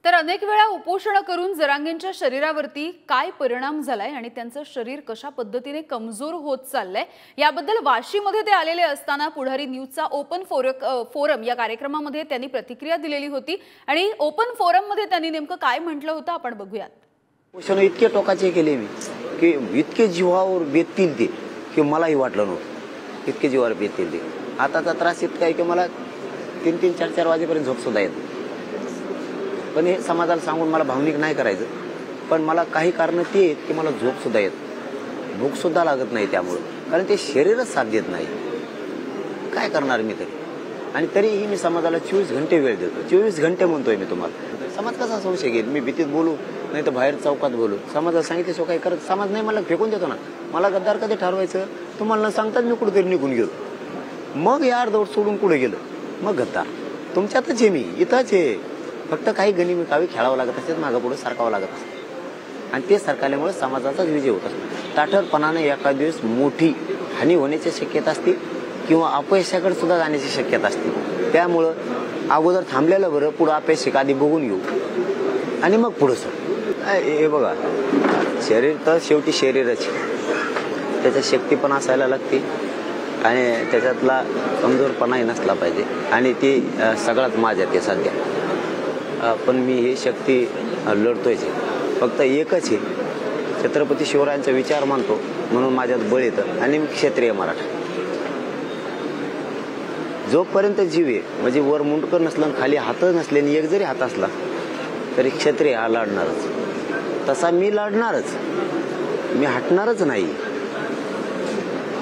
तर अनेक वेळा उपोषण करून जरांगेंच्या शरीरावरती काय परिणाम झालाय आणि त्यांचं शरीर कशा पद्धतीने कमजोर होत चाललंय याबद्दल वाशीमध्ये ते आलेले असताना पुढारी न्यूजचा ओपन फोरम या कार्यक्रमामध्ये त्यांनी प्रतिक्रिया दिलेली होती आणि ओपन फोरम मध्ये त्यांनी नेमकं काय म्हटलं होतं आपण बघूयात। उपोषण इतके टोकाचे केले मी की इतके जीवावर बेततील ते की मलाही वाटलं नव्हतं इतके जीवावर बेततील ते। आताचा त्रास इतका आहे की मला 3-3, 4-4 वाजेपर्यंत झोप सुद्धा येत। पण हे समाजाला सांगून मला भावनिक नाही करायचं, पण मला काही कारण ते आहेत की मला झोप सुद्धा येत, भूक सुद्धा लागत नाही त्यामुळे, कारण ते शरीरच साथ देत नाही। काय करणार मी तरी, आणि तरीही मी समाजाला 24 घंटे वेळ देतो। 24 घंटे म्हणतोय मी तुम्हाला। समाज कसा संशय घेईल? मी भीतीत बोलू नाही तर बाहेर चौकात बोलू, समाजाला सांगितल्याशिवाय काही करत समाज नाही मला फेकून देतो ना। मला गद्दार कधी ठरवायचं तुम्हाला न सांगताच मी कुठेतरी निघून गेलो, मग या अर्धवट सोडून कुठे गेलो, मग गद्दार तुमच्यातच आहे, मी इथंच आहे। फक्त काही गणिमिकावी खेळावं लागत असते, मागं पुढे सारखावं लागत असते, आणि ते सरकारल्यामुळे समाजाचाच विजय होत असतो। ताठरपणाने एका दिवस मोठी हानी होण्याची शक्यता असते किंवा अपयशाकडे सुद्धा जाण्याची शक्यता असते। त्यामुळं अगोदर थांबलेलं बरं, पुढं अपयश आधी बघून घेऊ आणि मग पुढं सर। हे बघा, शरीर तर शेवटी शरीरच, त्याच्यात शक्ती पण असायला लागते आणि त्याच्यातला कमजोरपणाही नसला पाहिजे, आणि ती सगळ्यात माझ्यात आहे सध्या। पण मी ही शक्ती लढतोयच, फक्त एकच आहे, छत्रपती शिवरायांचा विचार मानतो म्हणून माझ्यात बळ येतं, आणि मी क्षत्रिय मराठा। जोपर्यंत जीव आहे, म्हणजे वर मुंडकं नसलं खाली हात नसले आणि एक जरी हात असला तरी क्षत्रिय हा लढणारच। तसा मी लढणारच, मी हटणारच नाही,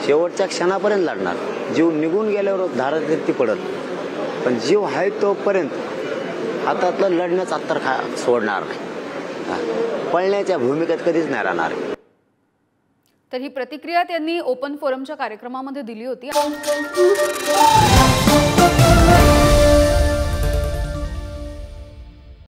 शेवटच्या क्षणापर्यंत लढणार। जीव निघून गेल्यावर धाराती पडत, पण जीव आहे तोपर्यंत हातातलं लढण्याचं अत्तर सोडणार नाही, पळण्याच्या भूमिकेत कधीच नाही राहणार। तर ही प्रतिक्रिया त्यांनी ओपन फोरमच्या कार्यक्रमामध्ये दिली होती।